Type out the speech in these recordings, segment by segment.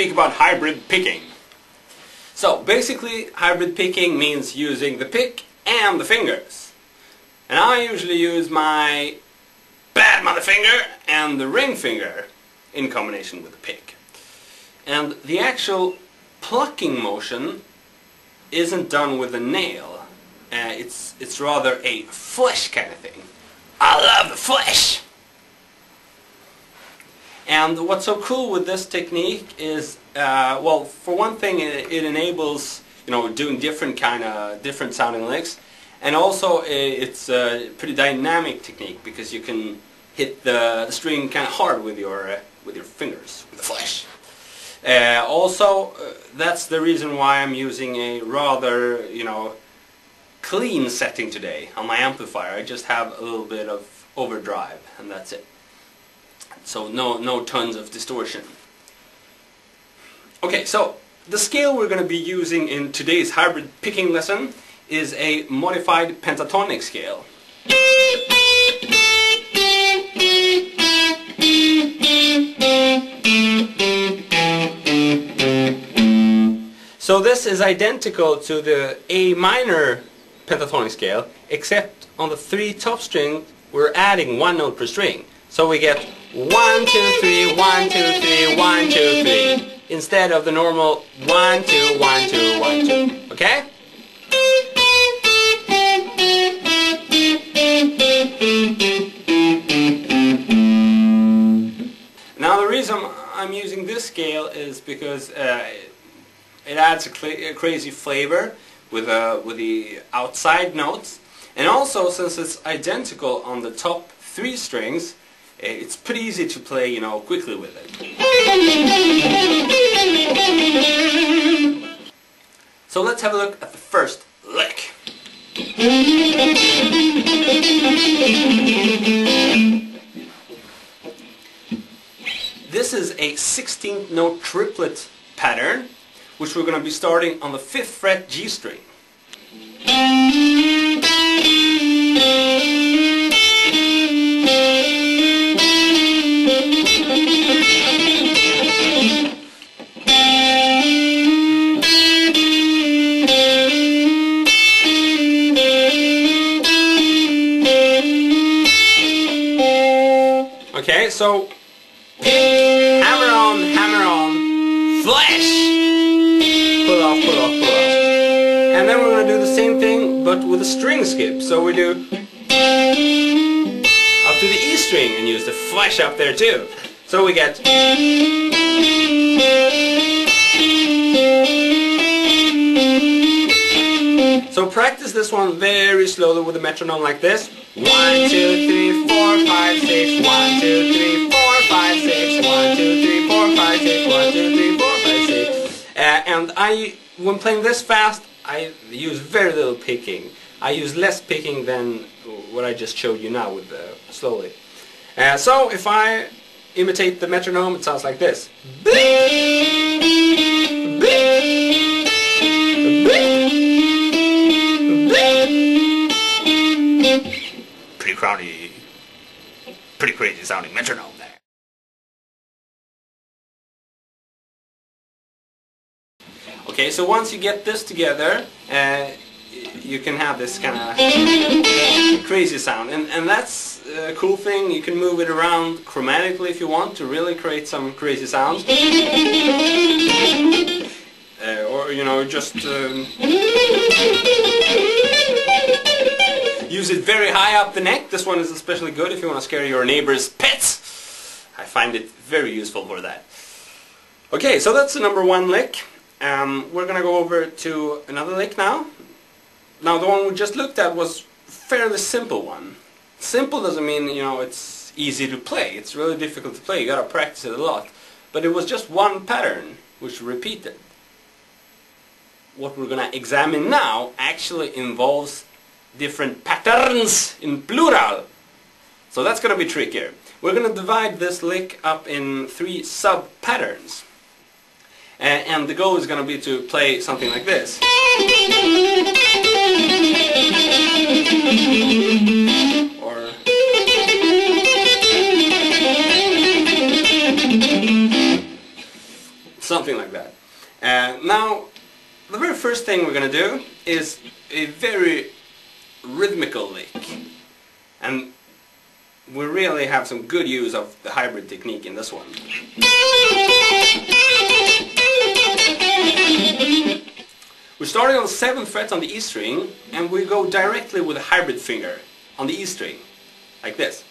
speak about hybrid picking. So basically hybrid picking means using the pick and the fingers. And I usually use my bad mother finger and the ring finger in combination with the pick. And the actual plucking motion isn't done with a nail. It's rather a flesh kind of thing. I love the flesh! And what's so cool with this technique is, well, for one thing, it enables, doing different sounding licks, and also it's a pretty dynamic technique because you can hit the string kind of hard with your fingers, with the flesh. Also, that's the reason why I'm using a rather, clean setting today on my amplifier. I just have a little bit of overdrive, and that's it. So no tons of distortion. Okay, so the scale we're going to be using in today's hybrid picking lesson is a modified pentatonic scale. So this is identical to the A minor pentatonic scale, except on the 3 top strings we're adding 1 note per string. So we get 1, 2, 3, 1, 2, 3, 1, 2, 3, instead of the normal 1, 2, 1, 2, 1, 2. Okay? Now the reason I'm using this scale is because it adds a crazy flavor with the outside notes, and also since it's identical on the top 3 strings, it's pretty easy to play, quickly with it. So let's have a look at the first lick. This is a 16th note triplet pattern, which we're going to be starting on the 5th fret G string. Okay, so pick, hammer on, flash, pull off, pull off, pull off. And then we're going to do the same thing but with a string skip. So we do up to the E string and use the flash up there too. So we get so practice this one very slowly with a metronome like this. 1, 2, 3, 4, 5, 6, 1, 2, 3, 4, 5, 6, 1, 2, 3, 4, 5, 6, 1, 2, 3, 4, 5, 6. And when playing this fast, I use very little picking. I use less picking than what I just showed you now with the slowly. So if I imitate the metronome, it sounds like this. Pretty crowdy, pretty crazy sounding metronome there. Okay, so once you get this together, you can have this kind of crazy sound, and that's a cool thing. You can move it around chromatically if you want to really create some crazy sounds, or just use it very high up the neck. This one is especially good if you want to scare your neighbor's pets. I find it very useful for that. Okay, so that's the number 1 lick. We're gonna go over to another lick now. Now the one we just looked at was a fairly simple one. Simple doesn't mean, it's easy to play. It's really difficult to play. You gotta practice it a lot. But it was just one pattern which repeated. What we're gonna examine now actually involves different patterns in plural. So that's gonna be trickier. We're gonna divide this lick up in 3 sub-patterns. And the goal is going to be to play something like this. Or Something like that. Now, the very first thing we're going to do is a very rhythmical lick. And we really have some good use of the hybrid technique in this one. We're starting on the 7th fret on the E string, and we go directly with a hybrid finger on the E string, like this.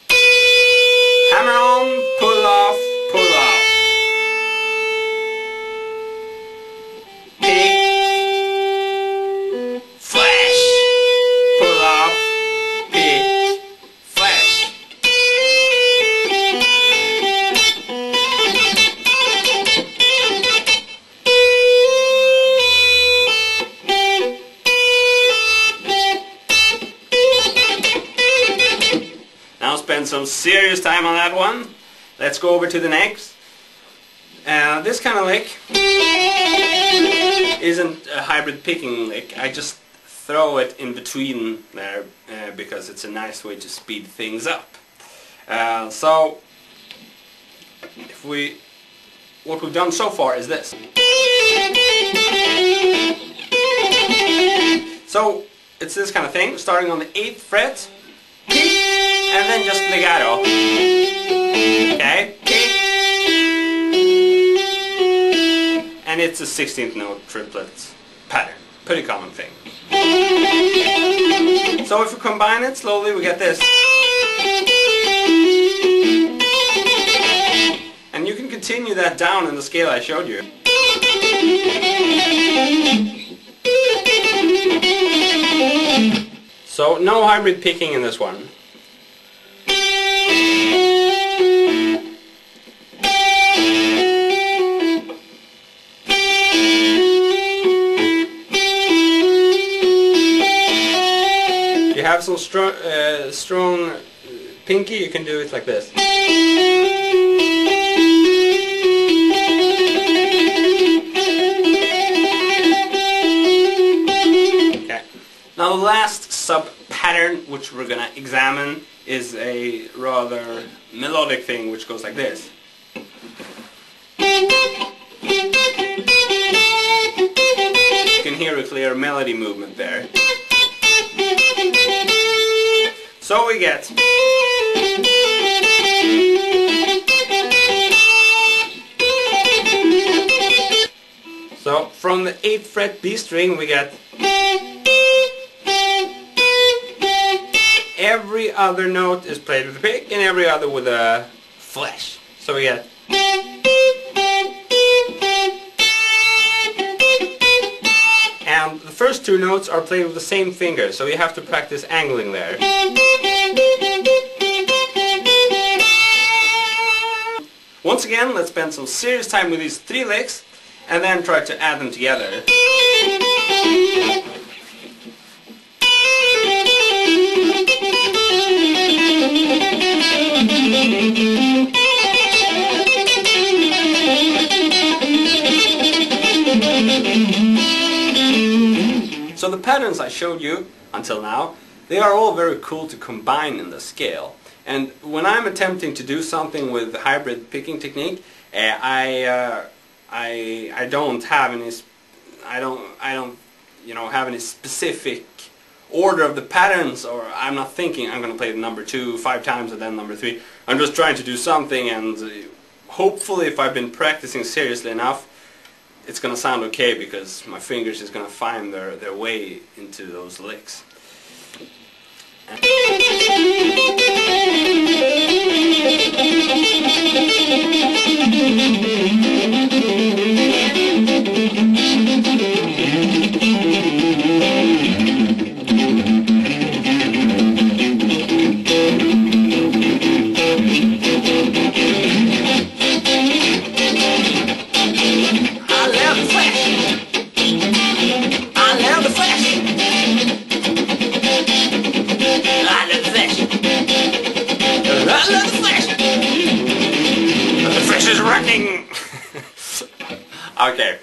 Hammer on, pull off, pull off. Pick, flash, pull off, pick, flash. Now spend some serious time on that one. Let's go over to the next. This kind of lick isn't a hybrid picking lick. I just throw it in between there because it's a nice way to speed things up. So what we've done so far is this. So it's this kind of thing, starting on the 8th fret, and then just legato. Okay? And it's a 16th note triplet pattern. Pretty common thing. So if we combine it slowly, we get this. And you can continue that down in the scale I showed you. So no hybrid picking in this one. If you have some strong pinky, you can do it like this. Now the last sub-pattern which we're gonna examine is a rather melodic thing which goes like this. You can hear a clear melody movement there. So we get so from the 8th fret B string we get every other note is played with a pick and every other with a flash. So we get and the first two notes are played with the same finger, so you have to practice angling there. Once again, let's spend some serious time with these 3 licks and then try to add them together. So the patterns I showed you until now, they are all very cool to combine in the scale. And when I'm attempting to do something with the hybrid picking technique, I don't have any have any specific order of the patterns, or I'm not thinking I'm going to play the number 2 5 times and then number 3. I'm just trying to do something, and hopefully if I've been practicing seriously enough, it's going to sound okay because my fingers is going to find their way into those licks. Okay,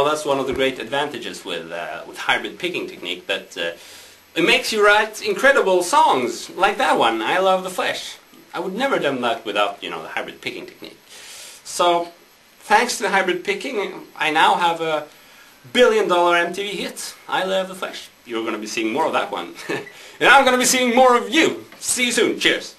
that's one of the great advantages with hybrid picking technique, that it makes you write incredible songs like that one, I Love the Flesh. I would never have done that without, the hybrid picking technique. So, thanks to the hybrid picking, I now have a $1 billion MTV hit, I Love the Flesh. You're going to be seeing more of that one. And I'm going to be seeing more of you. See you soon. Cheers.